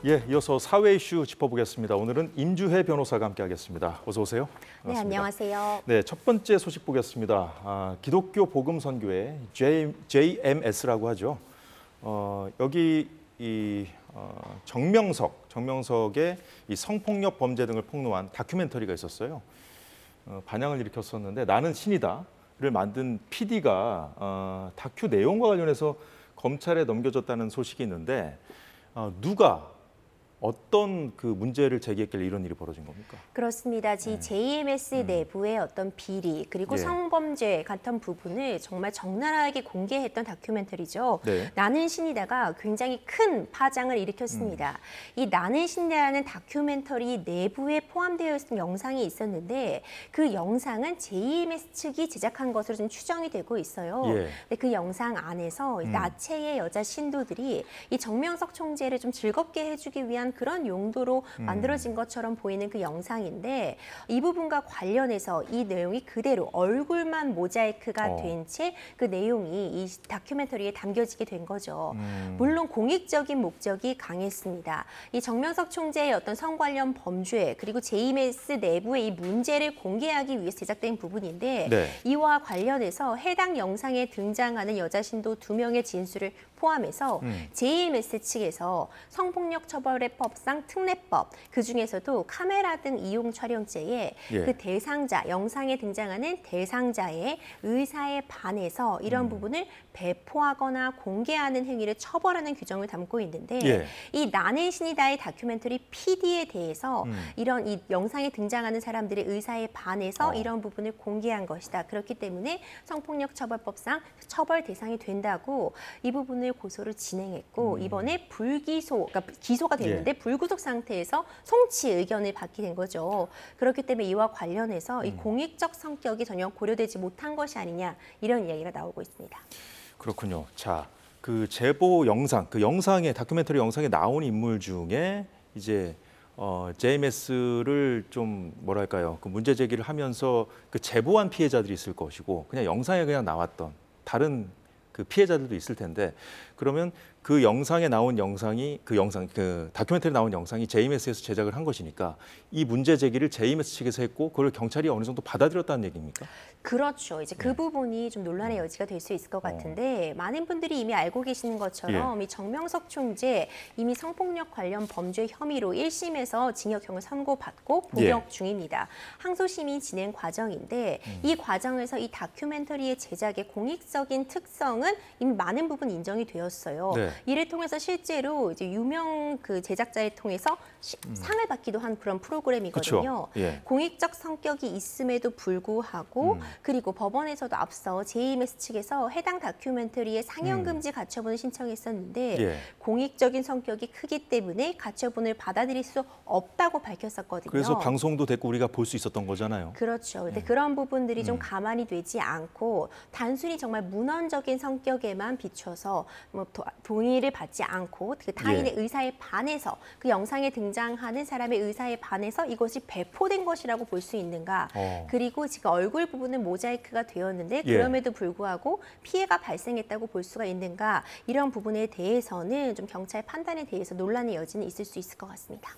예, 이어서 사회 이슈 짚어보겠습니다. 오늘은 임주혜 변호사가 함께하겠습니다. 어서 오세요. 반갑습니다. 네, 안녕하세요. 네, 첫 번째 소식 보겠습니다. 기독교 복음 선교회 JMS라고 하죠. 여기 정명석의 이 성폭력 범죄 등을 폭로한 다큐멘터리가 있었어요. 반향을 일으켰었는데 나는 신이다를 만든 PD가 다큐 내용과 관련해서 검찰에 넘겨졌다는 소식이 있는데 누가 어떤 그 문제를 제기했길래 이런 일이 벌어진 겁니까? 그렇습니다. JMS 내부의 어떤 비리 그리고 성범죄 같은 부분을 정말 적나라하게 공개했던 다큐멘터리죠. 네. 나는 신이다가 굉장히 큰 파장을 일으켰습니다. 이 나는 신이다라는 다큐멘터리 내부에 포함되어 있는 영상이 있었는데 그 영상은 JMS 측이 제작한 것으로 좀 추정이 되고 있어요. 예. 근데 그 영상 안에서 나체의 여자 신도들이 이 정명석 총재를 좀 즐겁게 해주기 위한 그런 용도로 만들어진 것처럼 보이는 그 영상인데 이 부분과 관련해서 이 내용이 그대로 얼굴만 모자이크가 된 채 그 내용이 이 다큐멘터리에 담겨지게 된 거죠. 물론 공익적인 목적이 강했습니다. 이 정명석 총재의 어떤 성 관련 범죄 그리고 JMS 내부의 이 문제를 공개하기 위해서 제작된 부분인데 네. 이와 관련해서 해당 영상에 등장하는 여자 신도 2명의 진술을 포함해서 JMS 측에서 성폭력처벌법상 특례법 그중에서도 카메라 등 이용 촬영죄에 그 대상자, 영상에 등장하는 대상자의 의사에 반해서 이런 부분을 배포하거나 공개하는 행위를 처벌하는 규정을 담고 있는데 이 나는 신이다의 다큐멘터리 PD에 대해서 이런 이 영상에 등장하는 사람들의 의사에 반해서 이런 부분을 공개한 것이다. 그렇기 때문에 성폭력처벌법상 처벌 대상이 된다고 이 부분을 고소를 진행했고 이번에 불기소, 그러니까 기소가 됐는데 불구속 상태에서 송치 의견을 받게 된 거죠. 그렇기 때문에 이와 관련해서 이 공익적 성격이 전혀 고려되지 못한 것이 아니냐 이런 이야기가 나오고 있습니다. 그렇군요. 자, 그 제보 영상, 그 영상에 다큐멘터리 영상에 나온 인물 중에 이제 JMS를 좀 뭐랄까요, 그 문제 제기를 하면서 그 제보한 피해자들이 있을 것이고 그냥 영상에 그냥 나왔던 다른 그 피해자들도 있을 텐데 그러면 그 영상에 나온 영상이 그 다큐멘터리 나온 영상이 JMS에서 제작을 한 것이니까 이 문제 제기를 JMS 측에서 했고 그걸 경찰이 어느 정도 받아들였다는 얘기입니까? 그렇죠. 이제 그 부분이 좀 논란의 여지가 될 수 있을 것 같은데 많은 분들이 이미 알고 계시는 것처럼 이 정명석 총재 이미 성폭력 관련 범죄 혐의로 1심에서 징역형을 선고받고 복역 중입니다. 항소심의 진행 과정인데 이 과정에서 이 다큐멘터리의 제작의 공익적인 특성은 이미 많은 부분 인정이 되었어요. 이를 통해서 실제로 이제 유명 그 제작자를 통해서 상을 받기도 한 그런 프로그램이거든요. 공익적 성격이 있음에도 불구하고 그리고 법원에서도 앞서 JMS 측에서 해당 다큐멘터리의 상영금지 가처분을 신청했었는데 공익적인 성격이 크기 때문에 가처분을 받아들일 수 없다고 밝혔었거든요. 그래서 방송도 됐고 우리가 볼 수 있었던 거잖아요. 그렇죠. 근데 그런 부분들이 좀 가만히 되지 않고 단순히 정말 문헌적인 성격에만 비춰서 뭐 동의를 받지 않고 그 타인의 의사에 반해서 그 영상에 등장하는 사람의 의사에 반해서 이것이 배포된 것이라고 볼 수 있는가. 그리고 지금 얼굴 부분은 모자이크가 되었는데 그럼에도 불구하고 피해가 발생했다고 볼 수가 있는가. 이런 부분에 대해서는 좀 경찰 판단에 대해서 논란의 여지는 있을 수 있을 것 같습니다.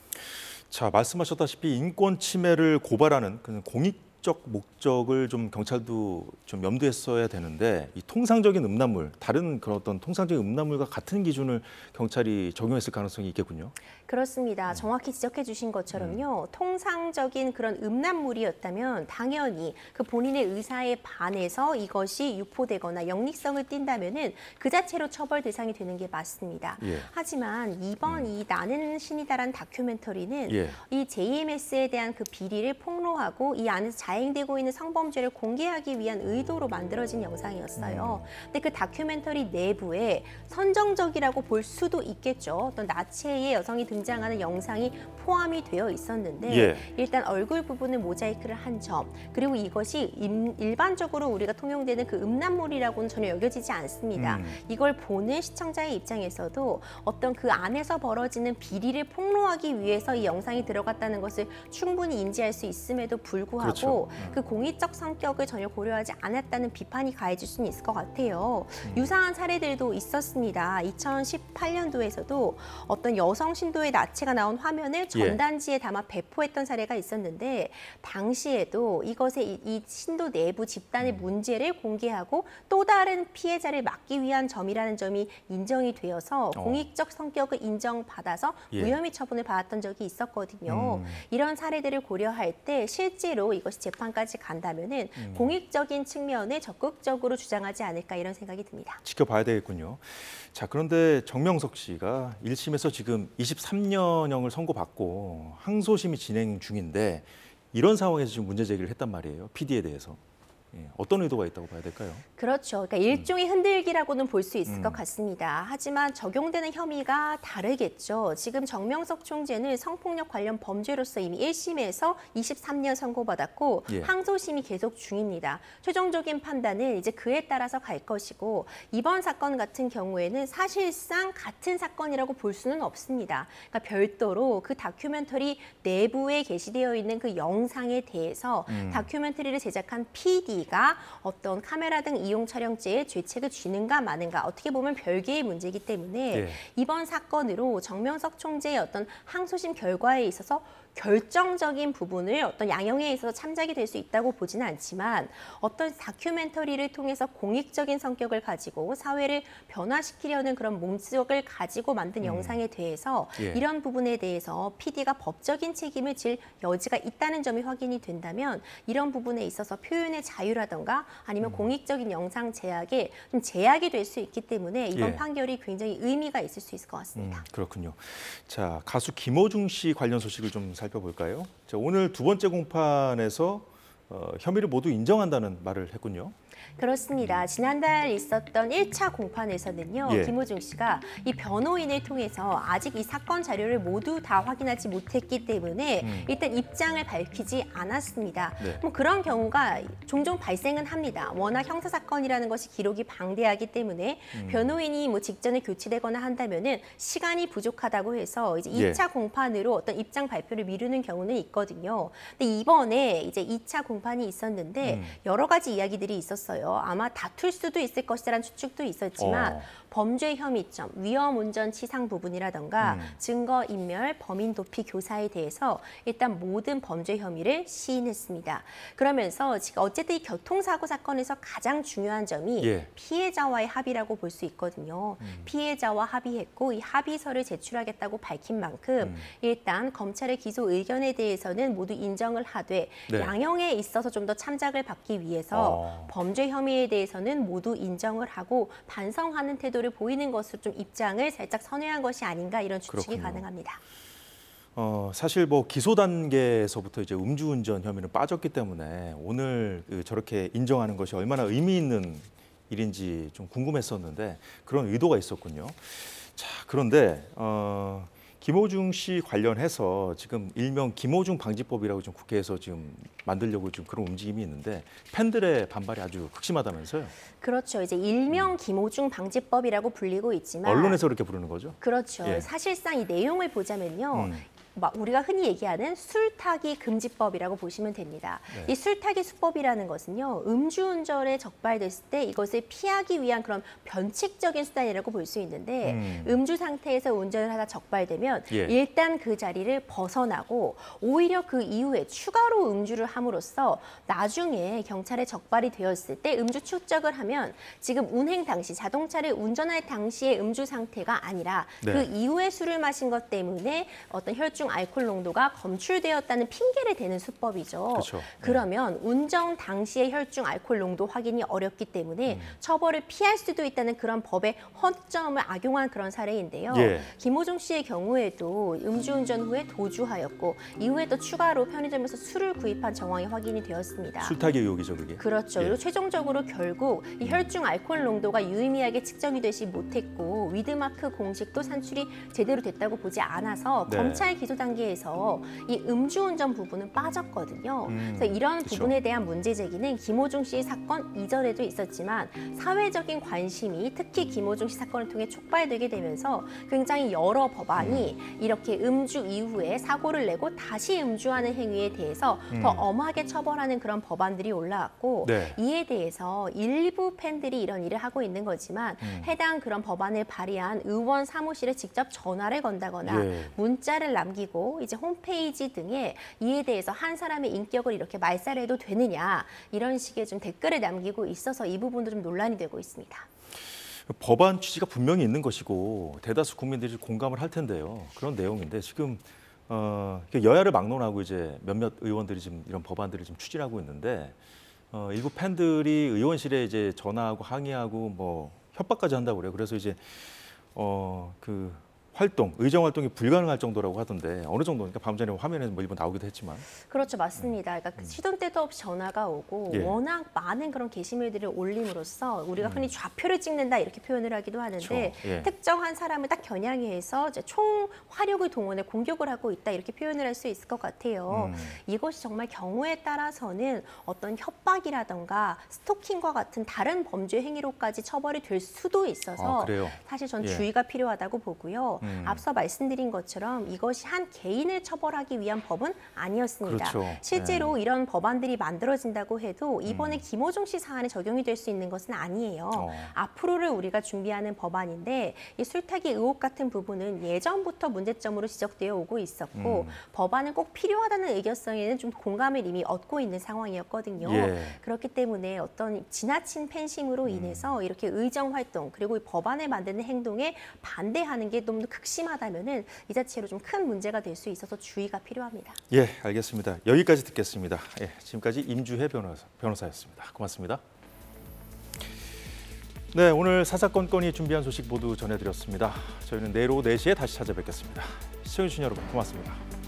자, 말씀하셨다시피 인권 침해를 고발하는 그 공익적 목적을 좀 경찰도 좀 염두했어야 되는데 이 통상적인 음란물, 다른 그런 어떤 통상적인 음란물과 같은 기준을 경찰이 적용했을 가능성이 있겠군요. 그렇습니다. 정확히 지적해 주신 것처럼요. 통상적인 그런 음란물이었다면 당연히 그 본인의 의사에 반해서 이것이 유포되거나 역리성을 띈다면은 그 자체로 처벌 대상이 되는 게 맞습니다. 하지만 이번 이 나는 신이다라는 다큐멘터리는 이 JMS에 대한 그 비리를 폭로하고 이 안에서 자행되고 있는 성범죄를 공개하기 위한 의도로 만들어진 영상이었어요. 근데 그 다큐멘터리 내부에 선정적이라고 볼 수도 있겠죠. 어떤 나체의 여성이 등장하는 영상이 포함이 되어 있었는데 일단 얼굴 부분을 모자이크를 한 점 그리고 이것이 일반적으로 우리가 통용되는 그 음란물이라고는 전혀 여겨지지 않습니다. 이걸 보는 시청자의 입장에서도 어떤 그 안에서 벌어지는 비리를 폭로하기 위해서 이 영상이 들어갔다는 것을 충분히 인지할 수 있음에도 불구하고 하더라도 그 공익적 성격을 전혀 고려하지 않았다는 비판이 가해질 수는 있을 것 같아요. 유사한 사례들도 있었습니다. 2018년도에서도 어떤 여성 신도의 나체가 나온 화면을 전단지에 담아 배포했던 사례가 있었는데 당시에도 이것의 이 신도 내부 집단의 문제를 공개하고 또 다른 피해자를 막기 위한 점이라는 점이 인정이 되어서 공익적 성격을 인정받아서 무혐의 처분을 받았던 적이 있었거든요. 이런 사례들을 고려할 때 실제로 이것이 재판까지 간다면은 공익적인 측면에 적극적으로 주장하지 않을까 이런 생각이 듭니다. 지켜봐야 되겠군요. 자, 그런데 정명석 씨가 1심에서 지금 23년형을 선고받고 항소심이 진행 중인데 이런 상황에서 지금 문제 제기를 했단 말이에요. PD에 대해서. 어떤 의도가 있다고 봐야 될까요? 그렇죠. 그러니까 일종의 흔들기라고는 볼 수 있을 것 같습니다. 하지만 적용되는 혐의가 다르겠죠. 지금 정명석 총재는 성폭력 관련 범죄로서 이미 1심에서 23년 선고받았고 항소심이 계속 중입니다. 최종적인 판단은 이제 그에 따라서 갈 것이고 이번 사건 같은 경우에는 사실상 같은 사건이라고 볼 수는 없습니다. 그러니까 별도로 그 다큐멘터리 내부에 게시되어 있는 그 영상에 대해서 다큐멘터리를 제작한 PD 가 어떤 카메라 등 이용 촬영죄에 죄책을 지는가 마는가 어떻게 보면 별개의 문제이기 때문에 이번 사건으로 정명석 총재의 어떤 항소심 결과에 있어서 결정적인 부분을 어떤 양형에 있어서 참작이 될 수 있다고 보지는 않지만 어떤 다큐멘터리를 통해서 공익적인 성격을 가지고 사회를 변화시키려는 그런 목적을 가지고 만든 영상에 대해서 이런 부분에 대해서 PD가 법적인 책임을 질 여지가 있다는 점이 확인이 된다면 이런 부분에 있어서 표현의 자유라던가 아니면 공익적인 영상 제약에 좀 제약이 될 수 있기 때문에 이번 판결이 굉장히 의미가 있을 수 있을 것 같습니다. 그렇군요. 자, 가수 김호중 씨 관련 소식을 좀 살펴볼까요? 자, 오늘 두 번째 공판에서 혐의를 모두 인정한다는 말을 했군요. 그렇습니다. 지난달 있었던 1차 공판에서는요. 김호중 씨가 이 변호인을 통해서 아직 이 사건 자료를 모두 다 확인하지 못했기 때문에 일단 입장을 밝히지 않았습니다. 뭐 그런 경우가 종종 발생은 합니다. 워낙 형사사건이라는 것이 기록이 방대하기 때문에 변호인이 뭐 직전에 교체되거나 한다면은 시간이 부족하다고 해서 이제 2차 공판으로 어떤 입장 발표를 미루는 경우는 있거든요. 근데 이번에 이제 2차 공판이 있었는데 여러 가지 이야기들이 있었어요. 아마 다툴 수도 있을 것이라는 추측도 있었지만 범죄 혐의점, 위험운전 치상 부분이라던가 증거인멸, 범인 도피 교사에 대해서 일단 모든 범죄 혐의를 시인했습니다. 그러면서 지금 어쨌든 이 교통사고 사건에서 가장 중요한 점이 피해자와의 합의라고 볼 수 있거든요. 피해자와 합의했고 이 합의서를 제출하겠다고 밝힌 만큼 일단 검찰의 기소 의견에 대해서는 모두 인정을 하되 양형에 있어서 좀 더 참작을 받기 위해서 범죄 혐의에 대해서는 모두 인정을 하고 반성하는 태도를 보이는 것으로 좀 입장을 살짝 선회한 것이 아닌가 이런 추측이 가능합니다. 사실 뭐 기소 단계에서부터 이제 음주운전 혐의는 빠졌기 때문에 오늘 저렇게 인정하는 것이 얼마나 의미 있는 일인지 좀 궁금했었는데 그런 의도가 있었군요. 자, 그런데 김호중 씨 관련해서 지금 일명 김호중 방지법이라고 좀 국회에서 지금 만들려고 좀 그런 움직임이 있는데 팬들의 반발이 아주 극심하다면서요? 그렇죠. 이제 일명 김호중 방지법이라고 불리고 있지만 언론에서 그렇게 부르는 거죠? 그렇죠. 사실상 이 내용을 보자면요. 우리가 흔히 얘기하는 술타기 금지법이라고 보시면 됩니다. 이 술타기 수법이라는 것은요. 음주운전에 적발됐을 때 이것을 피하기 위한 그런 변칙적인 수단이라고 볼 수 있는데 음주 상태에서 운전을 하다 적발되면 일단 그 자리를 벗어나고 오히려 그 이후에 추가로 음주를 함으로써 나중에 경찰에 적발이 되었을 때 음주 축적을 하면 지금 운행 당시 자동차를 운전할 당시의 음주 상태가 아니라 그 이후에 술을 마신 것 때문에 어떤 혈중 알코올 농도가 검출되었다는 핑계를 대는 수법이죠. 그렇죠. 그러면 운전 당시의 혈중 알코올 농도 확인이 어렵기 때문에 처벌을 피할 수도 있다는 그런 법의 허점을 악용한 그런 사례인데요. 김호중 씨의 경우에도 음주운전 후에 도주하였고 이후에 또 추가로 편의점에서 술을 구입한 정황이 확인이 되었습니다. 술타기 의혹이죠, 그게. 그렇죠. 그리고 최종적으로 결국 이 혈중 알코올 농도가 유의미하게 측정이 되지 못했고 위드마크 공식도 산출이 제대로 됐다고 보지 않아서 검찰 기소 단계에서 이 음주운전 부분은 빠졌거든요. 그래서 이런 그쵸. 부분에 대한 문제 제기는 김호중 씨 사건 이전에도 있었지만 사회적인 관심이 특히 김호중 씨 사건을 통해 촉발되게 되면서 굉장히 여러 법안이 이렇게 음주 이후에 사고를 내고 다시 음주하는 행위에 대해서 더 엄하게 처벌하는 그런 법안들이 올라왔고 네. 이에 대해서 일부 팬들이 이런 일을 하고 있는 거지만 해당 그런 법안을 발의한 의원 사무실에 직접 전화를 건다거나 예. 문자를 남기고 이제 홈페이지 등에 이에 대해서 한 사람의 인격을 이렇게 말살해도 되느냐 이런 식의 좀 댓글을 남기고 있어서 이 부분도 좀 논란이 되고 있습니다. 법안 취지가 분명히 있는 것이고 대다수 국민들이 공감을 할 텐데요. 그런 내용인데 지금 여야를 막론하고 이제 몇몇 의원들이 지금 이런 법안들을 지금 추진하고 있는데 일부 팬들이 의원실에 이제 전화하고 항의하고 뭐 협박까지 한다고 그래요. 그래서 이제 그 의정 활동이 불가능할 정도라고 하던데 어느 정도니까 방금 전에 화면에 뭐 일부 나오기도 했지만 그렇죠, 맞습니다. 그러니까 시도 때도 없이 전화가 오고 예. 워낙 많은 그런 게시물들을 올림으로써 우리가 흔히 좌표를 찍는다 이렇게 표현을 하기도 하는데 그렇죠. 예. 특정한 사람을 딱 겨냥해서 이제 총 화력을 동원해 공격을 하고 있다 이렇게 표현을 할 수 있을 것 같아요. 이것이 정말 경우에 따라서는 어떤 협박이라던가 스토킹과 같은 다른 범죄 행위로까지 처벌이 될 수도 있어서 그래요? 사실 전 예. 주의가 필요하다고 보고요. 앞서 말씀드린 것처럼 이것이 한 개인을 처벌하기 위한 법은 아니었습니다. 그렇죠. 실제로 이런 법안들이 만들어진다고 해도 이번에 김호중 씨 사안에 적용이 될 수 있는 것은 아니에요. 앞으로를 우리가 준비하는 법안인데 이 술타기 의혹 같은 부분은 예전부터 문제점으로 지적되어 오고 있었고 법안은 꼭 필요하다는 의견성에는 좀 공감을 이미 얻고 있는 상황이었거든요. 예. 그렇기 때문에 어떤 지나친 팬심으로 인해서 이렇게 의정 활동 그리고 이 법안을 만드는 행동에 반대하는 게 너무 극심하다면은 이 자체로 좀 큰 문제가 될 수 있어서 주의가 필요합니다. 예, 알겠습니다. 여기까지 듣겠습니다. 예, 지금까지 임주혜 변호사였습니다. 고맙습니다. 네, 오늘 사사건건이 준비한 소식 모두 전해드렸습니다. 저희는 내일 오후 4시에 다시 찾아뵙겠습니다. 시청해주신 여러분 고맙습니다.